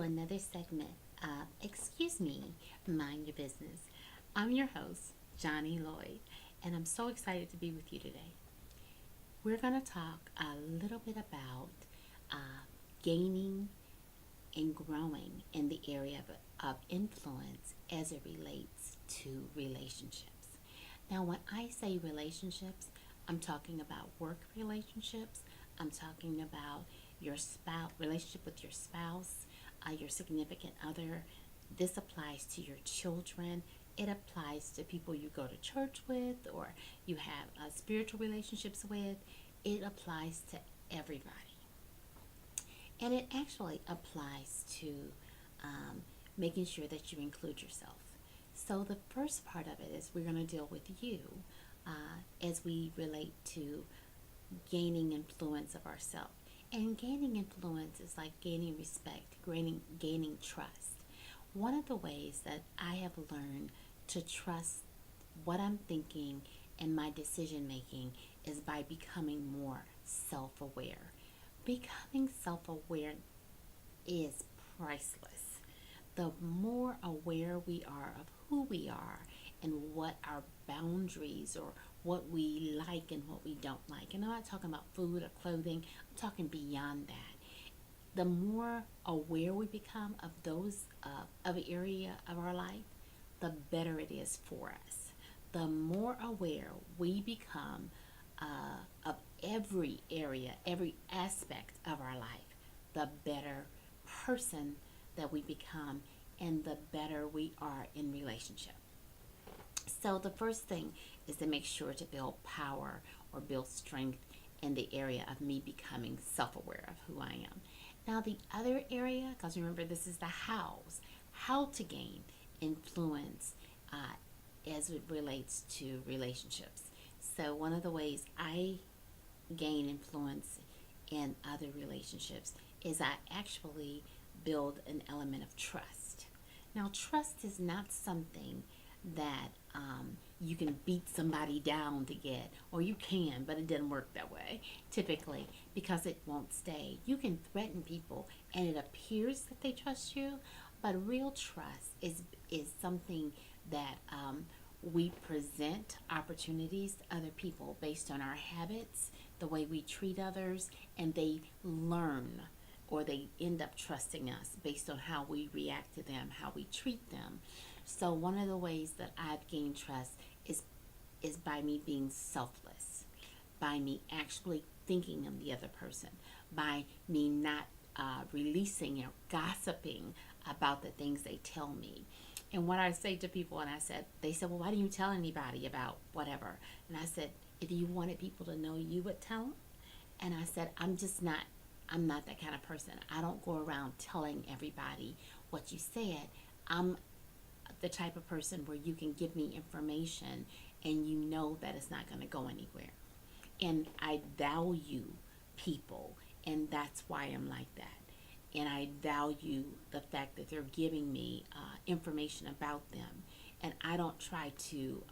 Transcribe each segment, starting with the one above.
another segment of Excuse Me, Mind Your Business. I'm your host, Johnnie Lloyd, and I'm so excited to be with you today. We're going to talk a little bit about gaining and growing in the area of influence as it relates to relationships. Now, when I say relationships, I'm talking about work relationships. I'm talking about your spouse, relationship with your spouse, your significant other. This applies to your children. It applies to people you go to church with or you have spiritual relationships with. It applies to everybody. And it actually applies to making sure that you include yourself. So the first part of it is we're going to deal with you as we relate to gaining influence of ourselves. And gaining influence is like gaining respect, gaining trust. One of the ways that I have learned to trust what I'm thinking and my decision making is by becoming more self aware. Becoming self aware is priceless. The more aware we are of who we are and what our boundaries or what we like and what we don't like. And I'm not talking about food or clothing, I'm talking beyond that. The more aware we become of those of an area of our life, the better it is for us. The more aware we become of every area, every aspect of our life, the better person that we become and the better we are in relationship. So the first thing is to make sure to build power or build strength in the area of me becoming self-aware of who I am. Now the other area, because remember this is the how to gain influence as it relates to relationships. So one of the ways I gain influence in other relationships is I actually build an element of trust. Now trust is not something that you can beat somebody down to get, or you can, but it doesn't work that way typically because it won't stay. You can threaten people and it appears that they trust you, but real trust is something that we present opportunities to other people based on our habits, the way we treat others, and they learn or they end up trusting us based on how we react to them, how we treat them. So one of the ways that I've gained trust is by me being selfless, by me actually thinking of the other person, by me not releasing or gossiping about the things they tell me. And what I say to people, and they said, well, why don't you tell anybody about whatever? And I said, if you wanted people to know, you would tell them. And I said, I'm not that kind of person. I don't go around telling everybody what you said. I'm the type of person where you can give me information and you know that it's not going to go anywhere. And I value people, and that's why I'm like that. And I value the fact that they're giving me information about them. And I don't try to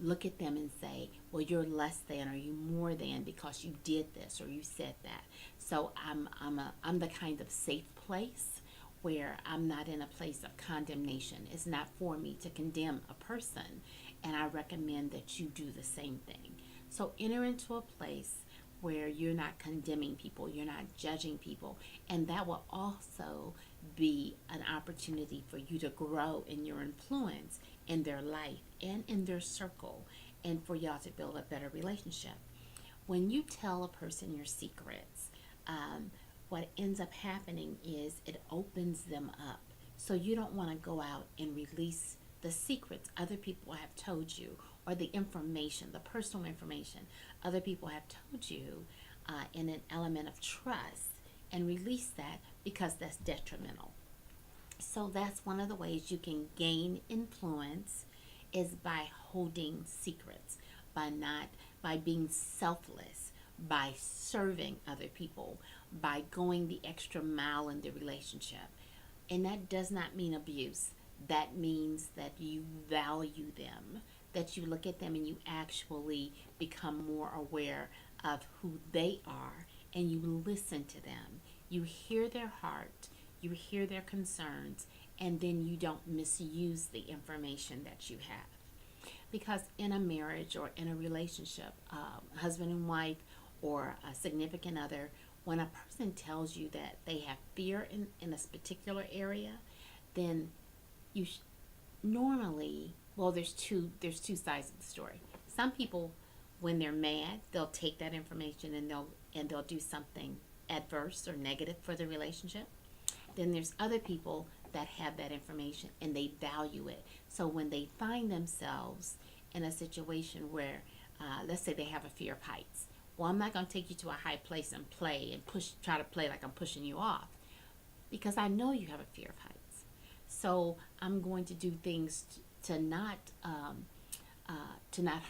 look at them and say, well, you're less than or you more than because you did this or you said that. So I'm the kind of safe place where I'm not in a place of condemnation. It's not for me to condemn a person, and I recommend that you do the same thing. So enter into a place where you're not condemning people, you're not judging people, and that will also be an opportunity for you to grow in your influence in their life and in their circle, and for y'all to build a better relationship. When you tell a person your secrets, what ends up happening is it opens them up. So you don't want to go out and release the secrets other people have told you, or the information, the personal information other people have told you in an element of trust, and release that because that's detrimental. So that's one of the ways you can gain influence is by holding secrets, by being selfless, by serving other people, by going the extra mile in the relationship. And that does not mean abuse. That means that you value them, that you look at them and you actually become more aware of who they are, and you listen to them. You hear their heart, you hear their concerns, and then you don't misuse the information that you have. Because in a marriage or in a relationship, husband and wife or a significant other, when a person tells you that they have fear in a particular area, then you normally, well, there's two sides of the story. Some people, when they're mad, they'll take that information and they'll do something adverse or negative for the relationship. Then there's other people that have that information and they value it. So when they find themselves in a situation where, let's say they have a fear of heights, well, I'm not going to take you to a high place and try to play like I'm pushing you off, because I know you have a fear of heights. So I'm going to do things to not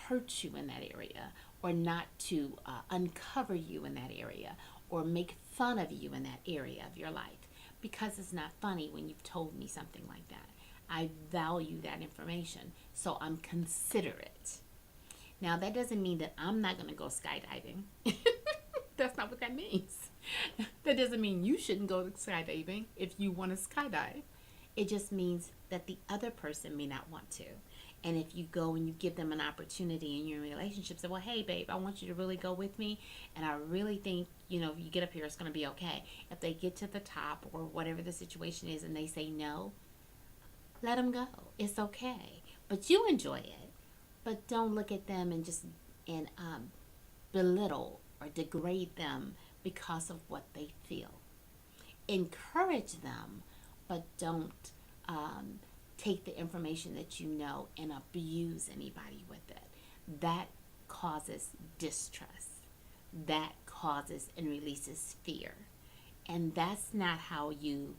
hurt you in that area, or not to uncover you in that area, or make fun of you in that area of your life, because it's not funny when you've told me something like that. I value that information, so I'm considerate. Now, that doesn't mean that I'm not going to go skydiving. That's not what that means. That doesn't mean you shouldn't go skydiving if you want to skydive. It just means that the other person may not want to. And if you go and you give them an opportunity in your relationship, say, well, hey, babe, I want you to really go with me. And I really think, if you get up here, it's going to be okay. If they get to the top or whatever the situation is and they say no, let them go. It's okay. But you enjoy it. But don't look at them and belittle or degrade them because of what they feel. Encourage them, but don't take the information that you know and abuse anybody with it. That causes distrust. That causes and releases fear. And that's not how you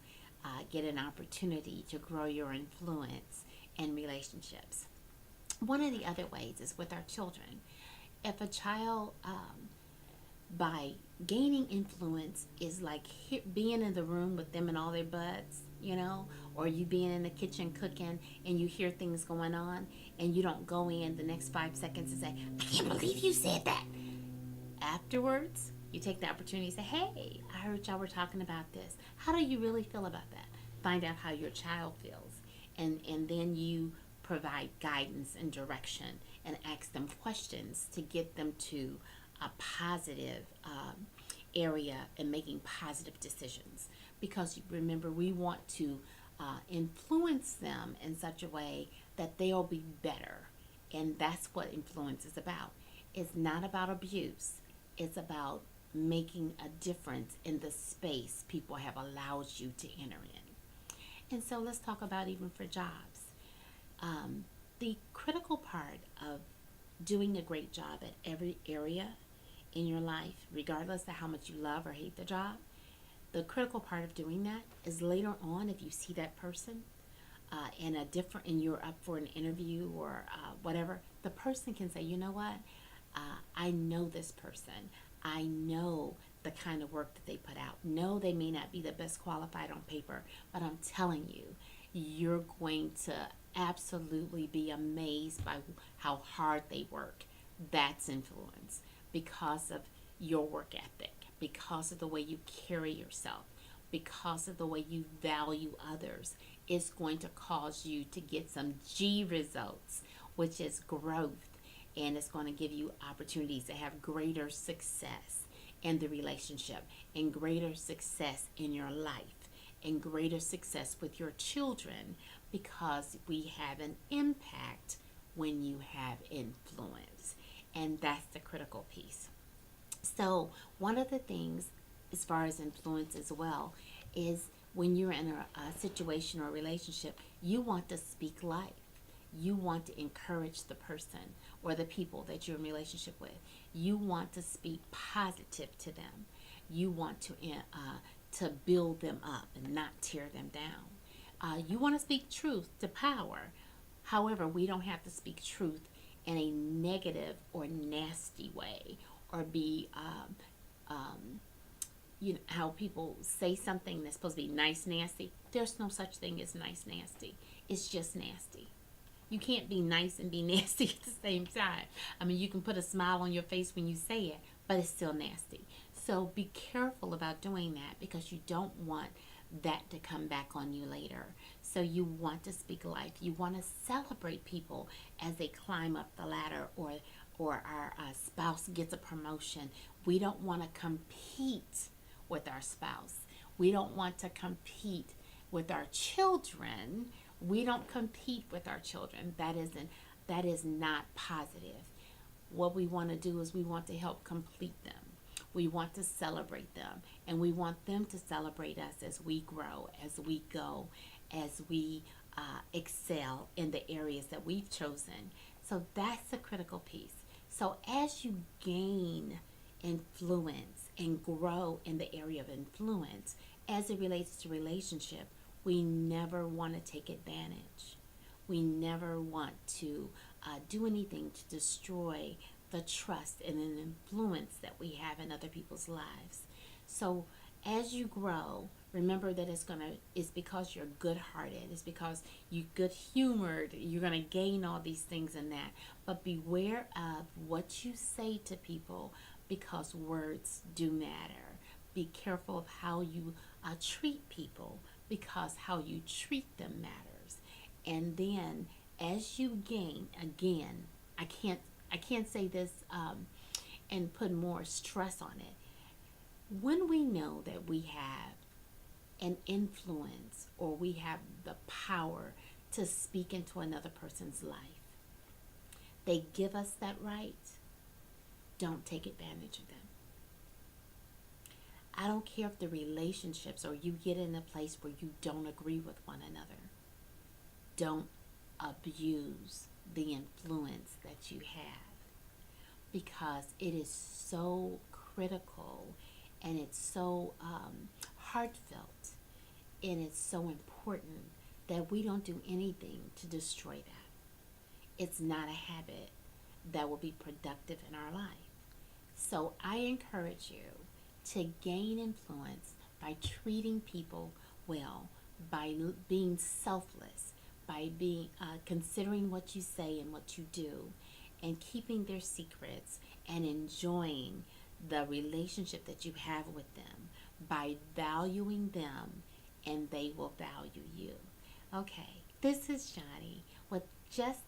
get an opportunity to grow your influence in relationships. One of the other ways is with our children. If a child, by gaining influence, is like being in the room with them and all their buds, or you being in the kitchen cooking and you hear things going on and you don't go in the next 5 seconds and say, I can't believe you said that. Afterwards, you take the opportunity to say, hey, I heard y'all were talking about this. How do you really feel about that? Find out how your child feels. And then you provide guidance and direction and ask them questions to get them to a positive area and making positive decisions. Because remember, we want to influence them in such a way that they'll be better. And that's what influence is about. It's not about abuse. It's about making a difference in the space people have allowed you to enter in. And so let's talk about even for jobs. The critical part of doing a great job at every area in your life, regardless of how much you love or hate the job, the critical part of doing that is later on, if you see that person and you're up for an interview or whatever, the person can say, you know what, I know this person. I know the kind of work that they put out. No, they may not be the best qualified on paper, but I'm telling you, you're going to absolutely be amazed by how hard they work. That's influence because of your work ethic, because of the way you carry yourself, because of the way you value others. It's going to cause you to get some G results, which is growth, and it's going to give you opportunities to have greater success in the relationship and greater success in your life and greater success with your children, because we have an impact when you have influence. And that's the critical piece. So one of the things as far as influence as well is when you're in a situation or a relationship, you want to speak life. You want to encourage the person or the people that you're in a relationship with. You want to speak positive to them. You want to build them up and not tear them down. You want to speak truth to power. However, we don't have to speak truth in a negative or nasty way, or be how people say something that's supposed to be nice nasty. There's no such thing as nice nasty. It's just nasty. You can't be nice and be nasty at the same time. I mean, you can put a smile on your face when you say it, but it's still nasty. So be careful about doing that, because you don't want that to come back on you later. So you want to speak life. You want to celebrate people as they climb up the ladder, or our spouse gets a promotion. We don't want to compete with our spouse. We don't want to compete with our children. We don't compete with our children. That is not positive. What we want to do is we want to help complete them. We want to celebrate them, and we want them to celebrate us as we grow, as we go, as we excel in the areas that we've chosen. So that's a critical piece. So as you gain influence and grow in the area of influence as it relates to relationship, we never want to take advantage. We never want to do anything to destroy the trust and an influence that we have in other people's lives. So as you grow, remember that it's because you're good-hearted. It's because you're good-humored. You're gonna gain all these things in that. But beware of what you say to people, because words do matter. Be careful of how you treat people, because how you treat them matters. And then as you gain, again, I can't say this and put more stress on it. When we know that we have an influence, or we have the power to speak into another person's life, they give us that right. Don't take advantage of them. I don't care if the relationships, or you get in a place where you don't agree with one another. Don't abuse the influence that you have, because it is so critical, and it's so heartfelt, and it's so important that we don't do anything to destroy that. It's not a habit that will be productive in our life. So I encourage you to gain influence by treating people well, by being selfless, by being considering what you say and what you do, and keeping their secrets, and enjoying the relationship that you have with them, by valuing them, and they will value you. Okay, this is Johnnie with just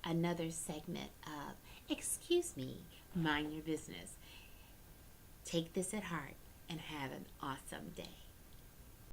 another segment of Excuse Me, Mind Your Business. Take this at heart and have an awesome day.